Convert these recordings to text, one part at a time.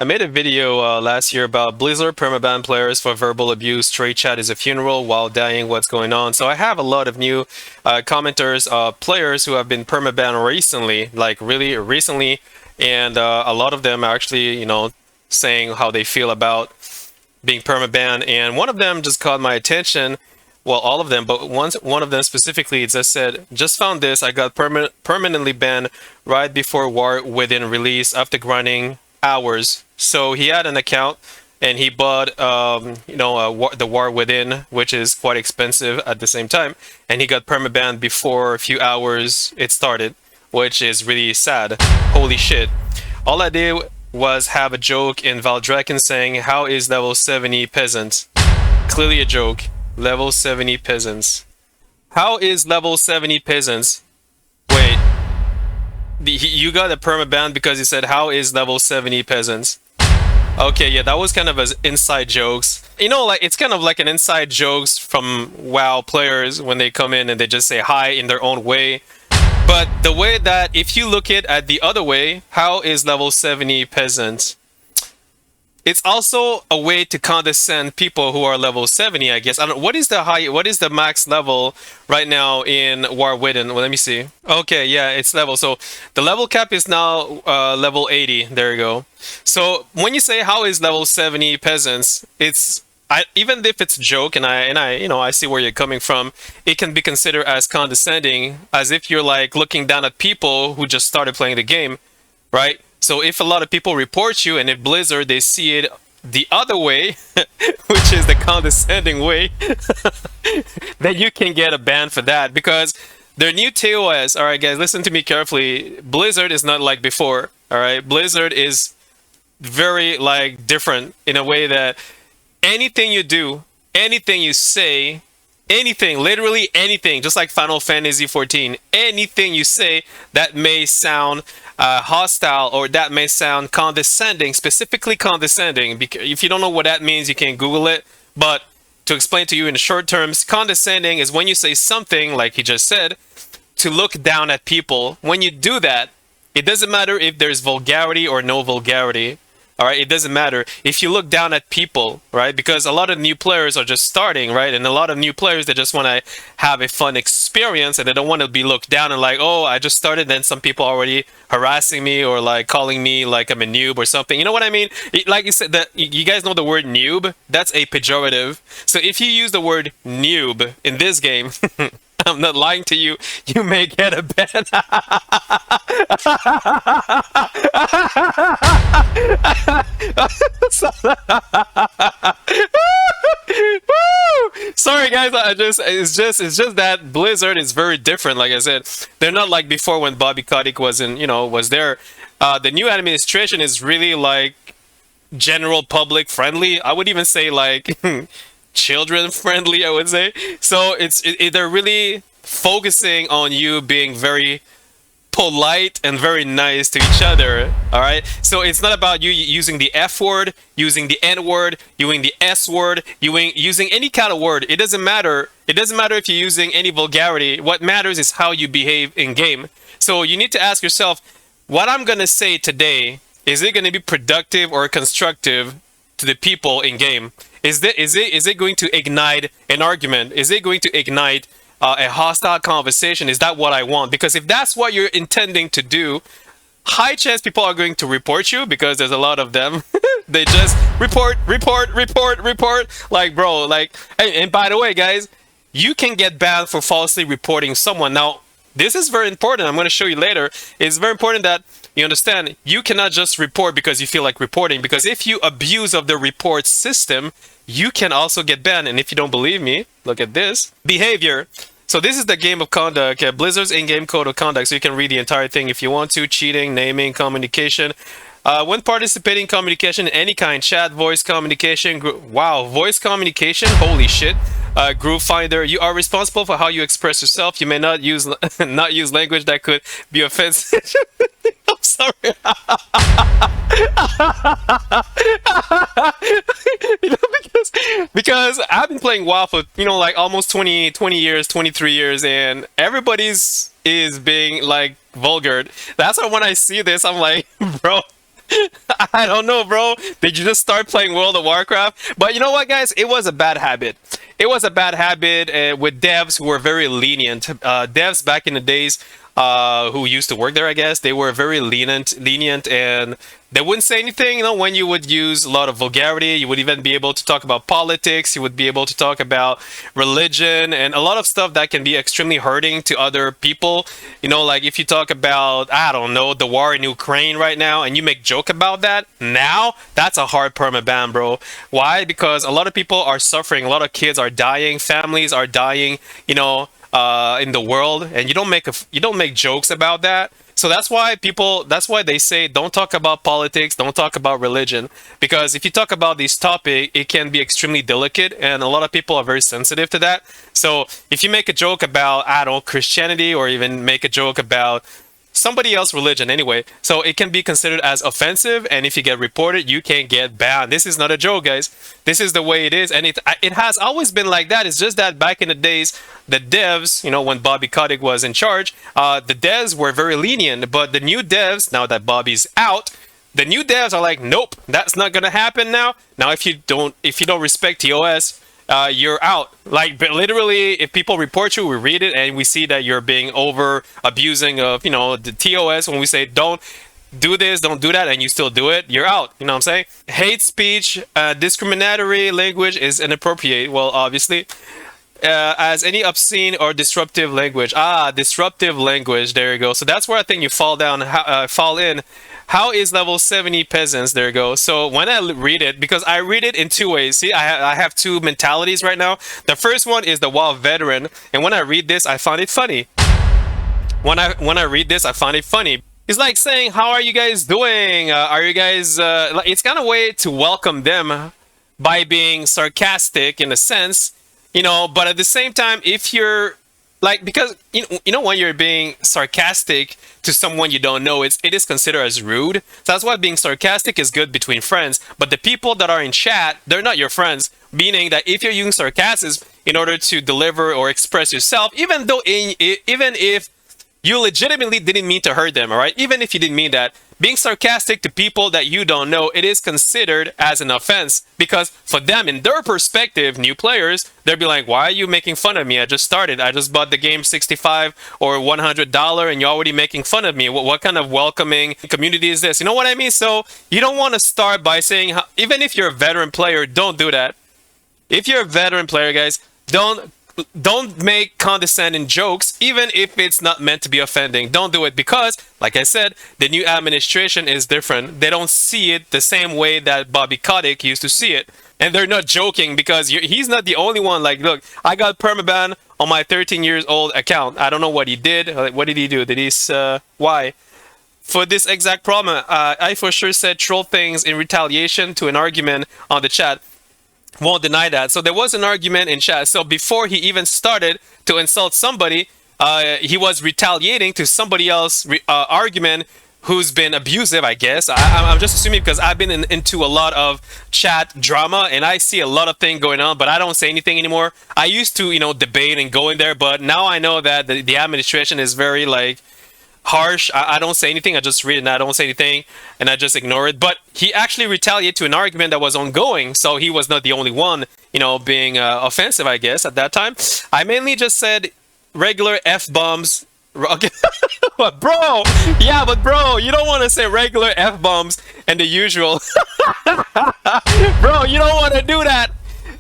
I made a video last year about Blizzard permaban players for verbal abuse. Trade chat is a funeral while dying. What's going on? So I have a lot of new commenters, players who have been permaban recently, like really recently, and a lot of them are actually, saying how they feel about being permaban. And one of them just caught my attention. Well, all of them, but one of them specifically just said, "Just found this. I got permanently banned right before War Within release after grinding hours." So he had an account and he bought, the War Within, which is quite expensive at the same time, and he got permabanned before a few hours it started, which is really sad. Holy shit! All I did was have a joke in Valdraken saying, "How is level 70 peasant?" Clearly a joke. Level 70 peasants. How is level 70 peasants? Wait, you got a permaban because you said, "How is level 70 peasants?" Okay, yeah, that was kind of an inside jokes. Like it's kind of like an inside jokes from WoW players when they come in and they just say hi in their own way. But the way that if you look at the other way, how is level 70 peasant? It's also a way to condescend people who are level 70, I guess. I don't. What is the max level right now in War Within? Well, let me see. Okay, yeah, it's level. So the level cap is now level 80. There you go. So when you say how is level 70 peasants, even if it's a joke, and I see where you're coming from, it can be considered as condescending, as if you're like looking down at people who just started playing the game, right? So if a lot of people report you, and if Blizzard they see it the other way, which is the condescending way, then you can get a ban for that because their new TOS. All right, guys, listen to me carefully. Blizzard is not like before. All right, Blizzard is very like different in a way that anything you do, anything you say, anything, literally anything, just like Final Fantasy 14, anything you say that may sound hostile or that may sound condescending, specifically condescending. Because if you don't know what that means, you can Google it. But to explain to you in short terms, condescending is when you say something like he just said to look down at people. When you do that, it doesn't matter if there's vulgarity or no vulgarity. All right, it doesn't matter if you look down at people, right? Because a lot of new players are just starting, right? And a lot of new players, they just want to have a fun experience and they don't want to be looked down and like, oh, I just started. Then some people are already harassing me or like calling me like I'm a noob or something. You know what I mean? Like you said, that you guys know the word noob. That's a pejorative. So if you use the word noob in this game, I'm not lying to you. You may get a ban. Sorry guys, it's just that Blizzard is very different. Like I said, they're not like before when Bobby Kotick was there. The new administration is really like general public friendly. I would even say like children friendly, I would say. So they're really focusing on you being very polite and very nice to each other. All right, so it's not about you using the F word, using the N word, using the S word, using any kind of word. It doesn't matter. It doesn't matter if you're using any vulgarity. What matters is how you behave in game. So you need to ask yourself, what I'm gonna say today, is it gonna be productive or constructive to the people in game? Is it going to ignite an argument? Is it going to ignite a hostile conversation? Is that what I want? Because if that's what you're intending to do, high chance people are going to report you because there's a lot of them. They just report. Like, bro, like, and by the way, guys, you can get banned for falsely reporting someone. Now, this is very important. I'm going to show you later. It's very important that you understand you cannot just report because you feel like reporting. Because if you abuse of the report system, you can also get banned. And if you don't believe me, look at this. Behavior. So this is the game of conduct, Blizzard's in-game code of conduct. So you can read the entire thing if you want to. Cheating, naming, communication. When participating in communication in any kind, chat, voice communication, wow, voice communication, holy shit. Group finder, you are responsible for how you express yourself. You may not use not use language that could be offensive. I'm sorry. Because I've been playing WoW for like almost 20 years, 23 years, and everybody's is being like vulgar. That's why when I see this, I'm like, bro. I don't know, bro. Did you just start playing World of Warcraft? But you know what, guys? It was a bad habit. It was a bad habit with devs who were very lenient. Devs back in the days who used to work there, I guess, they were very lenient, and they wouldn't say anything. You know, when you would use a lot of vulgarity, you would even be able to talk about politics. You would be able to talk about religion and a lot of stuff that can be extremely hurting to other people. You know, like if you talk about, I don't know, the war in Ukraine right now, and you make joke about that now, that's a hard perma ban, bro. Why? Because a lot of people are suffering. A lot of kids are dying. Families are dying. You know, in the world, and you don't make jokes about that. So that's why they say don't talk about politics, don't talk about religion, because if you talk about this topic, it can be extremely delicate, and a lot of people are very sensitive to that. So if you make a joke about, I don't know, Christianity, or even make a joke about somebody else's religion anyway, so it can be considered as offensive, and if you get reported, you can get banned. This is not a joke, guys. This is the way it is, and it has always been like that. It's just that back in the days, the devs, you know, when Bobby Kotick was in charge, the devs were very lenient, but the new devs, now that Bobby's out, the new devs are like, nope, that's not gonna happen now. Now if you don't respect TOS, you're out. Like, but literally, if people report you, we read it and we see that you're being over abusing of, you know, the TOS. When we say don't do this, don't do that, and you still do it, you're out. You know what I'm saying? Hate speech, discriminatory language is inappropriate. Well, obviously. As any obscene or disruptive language. Disruptive language. There you go. So that's where I think you fall down, fall in. How is level 70 peasants? There you go. So when I read it, because I read it in two ways. See, I have two mentalities right now. The first one is the WoW veteran, and when I read this, I find it funny. When I read this, I find it funny. It's like saying, "How are you guys doing? Are you guys?" It's kind of a way to welcome them by being sarcastic in a sense, you know. But at the same time, if you're like, because you know when you're being sarcastic to someone you don't know, it is considered as rude. So that's why being sarcastic is good between friends. But the people that are in chat, they're not your friends. Meaning that if you're using sarcasm in order to deliver or express yourself, even if you legitimately didn't mean to hurt them, all right? Even if you didn't mean that, being sarcastic to people that you don't know, it is considered as an offense, because for them, in their perspective, new players, they'll be like, why are you making fun of me? I just started. I just bought the game $65 or $100 and you're already making fun of me. What kind of welcoming community is this? You know what I mean? So you don't want to start by saying, even if you're a veteran player, don't do that. If you're a veteran player, guys, don't make condescending jokes, even if it's not meant to be offending. Don't do it, because, like I said, the new administration is different. They don't see it the same way that Bobby Kotick used to see it. And they're not joking, because he's not the only one. Like, look, I got permaban on my 13 years old account. I don't know what he did. What did he do? Did he, why? For this exact problem, I for sure said troll things in retaliation to an argument on the chat. Won't deny that. So there was an argument in chat. So before he even started to insult somebody, he was retaliating to somebody else argument who's been abusive, I guess. I'm just assuming, because I've been into a lot of chat drama and I see a lot of things going on, but I don't say anything anymore. I used to, you know, debate and go in there, but now I know that the administration is very, like, harsh. I don't say anything. I just read it and I don't say anything and I just ignore it. But he actually retaliated to an argument that was ongoing, so he was not the only one, you know, being offensive, I guess, at that time. I mainly just said regular F-bombs. But bro, yeah, but bro, you don't want to say regular F-bombs and the usual. Bro, you don't want to do that.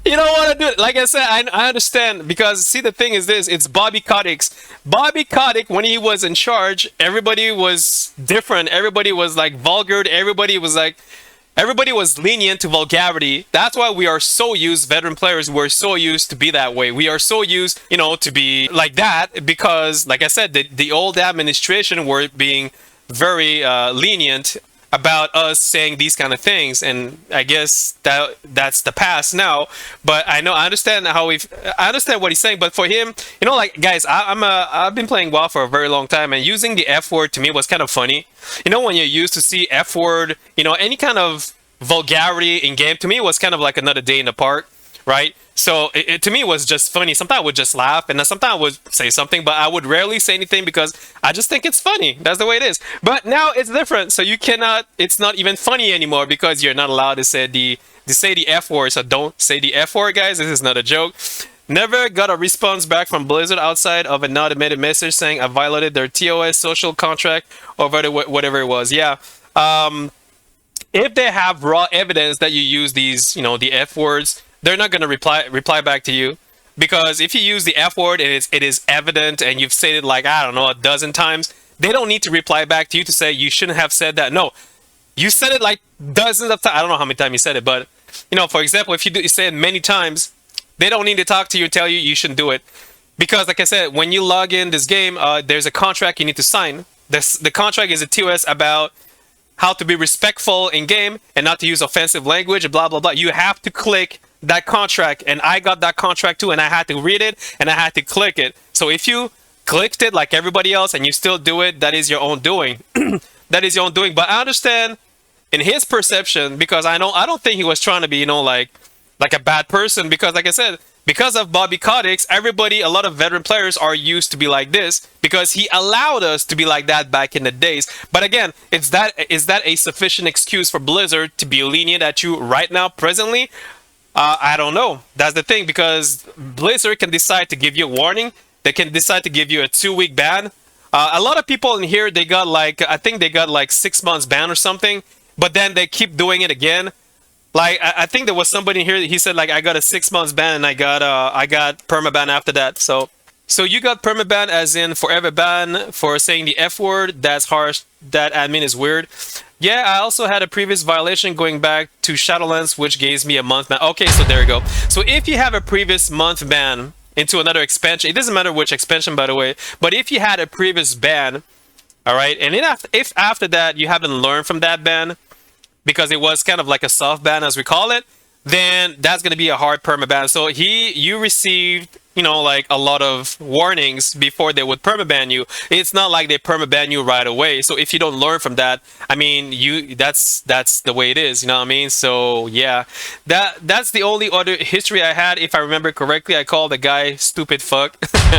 You don't want to do it. Like I said, I understand, because see, the thing is this, it's Bobby Kotick's. Bobby Kotick, when he was in charge, everybody was different. Everybody was like vulgar. Everybody was lenient to vulgarity. That's why we are so used, veteran players, we're so used to be that way. We are so used, you know, to be like that, because, like I said, the old administration were being very lenient about us saying these kind of things, and I guess that's the past now. But I understand I understand what he's saying. But for him, you know, like, guys, I've been playing WoW for a very long time, and using the F word to me was kind of funny. You know, when you're used to see F word, you know, any kind of vulgarity in game, to me was kind of like another day in the park, right? So to me, it was just funny. Sometimes I would just laugh, and then sometimes I would say something, but I would rarely say anything because I just think it's funny. That's the way it is. But now it's different. So you cannot. It's not even funny anymore because you're not allowed to say the F word. So don't say the F word, guys. This is not a joke. Never got a response back from Blizzard outside of a not admitted message saying I violated their TOS social contract or whatever it was. Yeah. If they have raw evidence that you use these, the F words, they're not going to reply back to you, because if you use the F word and it is evident and you've said it like, I don't know, a dozen times, they don't need to reply back to you to say you shouldn't have said that. No, you said it like dozens of times. I don't know how many times you said it, but for example, if you say it many times, they don't need to talk to you and tell you shouldn't do it, because like I said, when you log in this game, there's a contract you need to sign. The contract is a TOS about how to be respectful in game and not to use offensive language, blah blah blah. You have to click that contract, and I got that contract too, and I had to read it and I had to click it. So if you clicked it like everybody else and you still do it, that is your own doing. That is your own doing. But I understand in his perception, because I don't think he was trying to be like a bad person, because like I said, because of Bobby Kotick's, a lot of veteran players are used to be like this because he allowed us to be like that back in the days. But again, is that a sufficient excuse for Blizzard to be lenient at you right now, presently? I don't know. That's the thing, because Blizzard can decide to give you a warning. They can decide to give you a 2-week ban. A lot of people in here, I think they got like 6 months ban or something, but then they keep doing it again. Like, I think there was somebody in here, he said like, I got a 6 months ban and I got permaban after that. So you got permaban as in forever ban for saying the F word. That's harsh. That admin is weird. Yeah, I also had a previous violation going back to Shadowlands, which gave me a month ban. Okay, so there you go. So if you have a previous month ban into another expansion, it doesn't matter which expansion, by the way, but if you had a previous ban, all right, and if after that you haven't learned from that ban, because it was kind of like a soft ban as we call it, then that's going to be a hard permaban. So you received, like a lot of warnings before they would permaban you. It's not like they permaban you right away. So if you don't learn from that, I mean, that's the way it is, you know what I mean? So yeah, that's the only other history I had. If I remember correctly, I called the guy stupid fuck.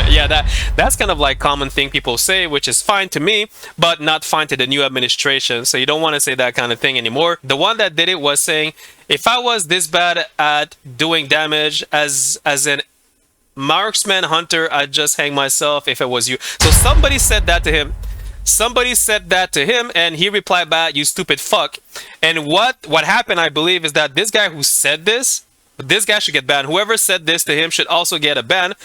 Yeah, that's kind of like common thing people say, which is fine to me, but not fine to the new administration. So you don't want to say that kind of thing anymore. The one that did it was saying, if I was this bad at doing damage as an marksman hunter, I'd just hang myself if it was you. So somebody said that to him. Somebody said that to him, and he replied back, you stupid fuck. And what happened, I believe, is that this guy who said this guy should get banned. Whoever said this to him should also get a ban.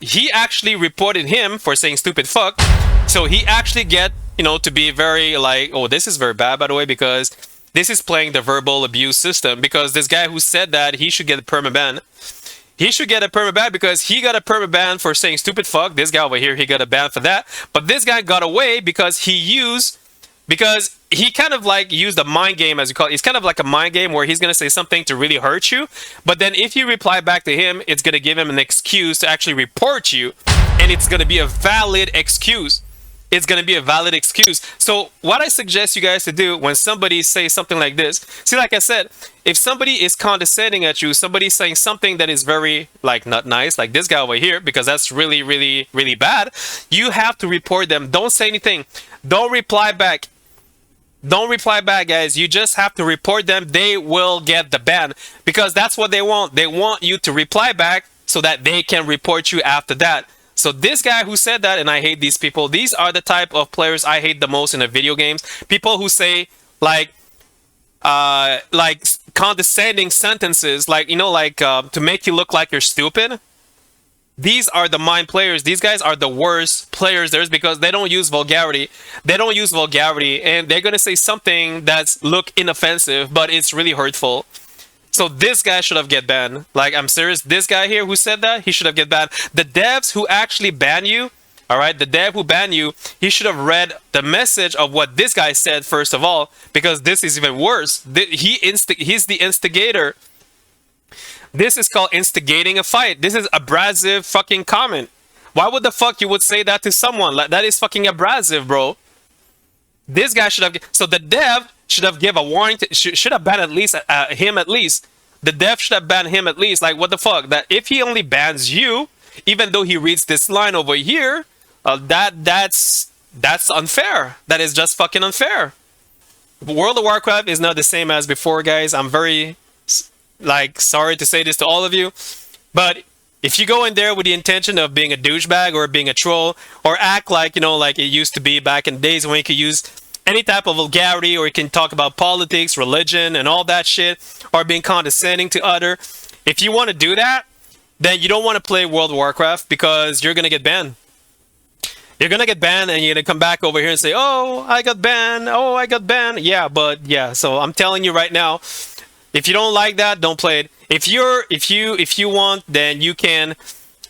He actually reported him for saying stupid fuck. So he actually get, to be very like, oh, this is very bad, by the way, because this is playing the verbal abuse system. Because this guy who said that, he should get a permaban. He should get a permaban because he got a permaban for saying stupid fuck. This guy over here, he got a ban for that. But this guy got away because he kind of like used a mind game, as you call it. It's kind of like a mind game where he's going to say something to really hurt you. But then if you reply back to him, it's going to give him an excuse to actually report you. And it's going to be a valid excuse. It's going to be a valid excuse. So what I suggest you guys to do when somebody says something like this, see, like I said, if somebody is condescending at you, somebody's saying something that is very, like, not nice, like this guy over here, because that's really, really, really bad, you have to report them. Don't say anything. Don't reply back. Don't reply back, guys. You just have to report them. They will get the ban because that's what they want. They want you to reply back so that they can report you after that. So this guy who said that, and I hate these people, these are the type of players I hate the most in the video games. People who say like condescending sentences, like, to make you look like you're stupid. These are the mind players. These guys are the worst players there is because they don't use vulgarity. They don't use vulgarity, and they're going to say something that's look inoffensive, but it's really hurtful. So this guy should have get banned. Like, I'm serious. This guy here who said that, he should have get banned. The devs who actually ban you, all right, the dev who banned you, he should have read the message of what this guy said first of all, because this is even worse. He's the instigator. This is called instigating a fight. This is abrasive fucking comment. Why would the fuck you would say that to someone? Like, that is fucking abrasive, bro. This guy should have... So the dev should have give a warning. Should have banned at least him at least. the dev should have banned him at least. Like, what the fuck? That if he only bans you, even though he reads this line over here, that's unfair. That is just fucking unfair. World of Warcraft is not the same as before, guys. I'm very like sorry to say this to all of you, but if you go in there with the intention of being a douchebag or being a troll or act like, you know, like it used to be back in the days when you could use any type of vulgarity or you can talk about politics, religion, and all that shit, or being condescending to other, if you want to do that, then you don't want to play World of Warcraft because you're gonna get banned. You're gonna get banned and you're gonna come back over here and say, oh, I got banned, oh, I got banned. Yeah, but yeah, so I'm telling you right now, if you don't like that, don't play it. If you want, then you can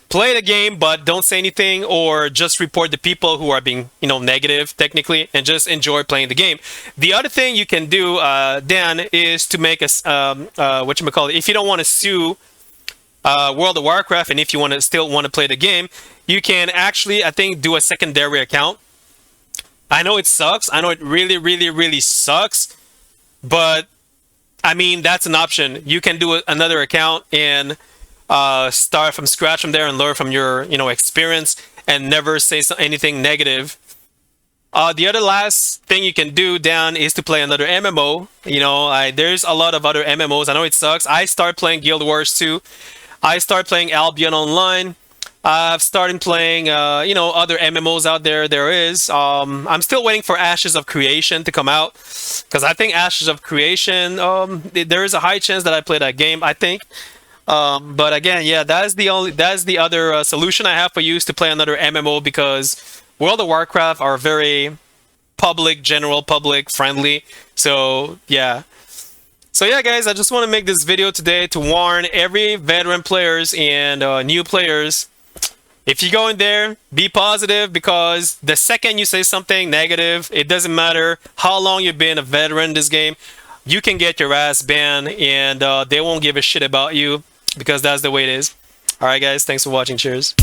play the game, but don't say anything or just report the people who are being, you know, negative technically, and just enjoy playing the game. The other thing you can do, Dan, is to make a whatchamacallit, if you don't want to sue World of Warcraft, and if you still want to play the game, you can actually, I think, do a secondary account. I know it sucks. I know it really, really, really sucks, but I mean, that's an option. You can do another account and start from scratch from there and learn from your, you know, experience and never say anything negative. The other last thing you can do, Dan, is to play another MMO. You know, there's a lot of other MMOs. I know it sucks. I started playing Guild Wars 2. I started playing Albion Online. I've started playing, you know, other MMOs out there. There is. I'm still waiting for Ashes of Creation to come out, because I think Ashes of Creation, there is a high chance that I play that game, I think. But again, yeah, that's the other solution I have for you, is to play another MMO, because World of Warcraft are very general public friendly. So yeah. So yeah, guys, I just want to make this video today to warn every veteran players and new players. If you go in there, be positive, because the second you say something negative, it doesn't matter how long you've been a veteran in this game, you can get your ass banned, and they won't give a shit about you, because that's the way it is. Alright guys, thanks for watching. Cheers.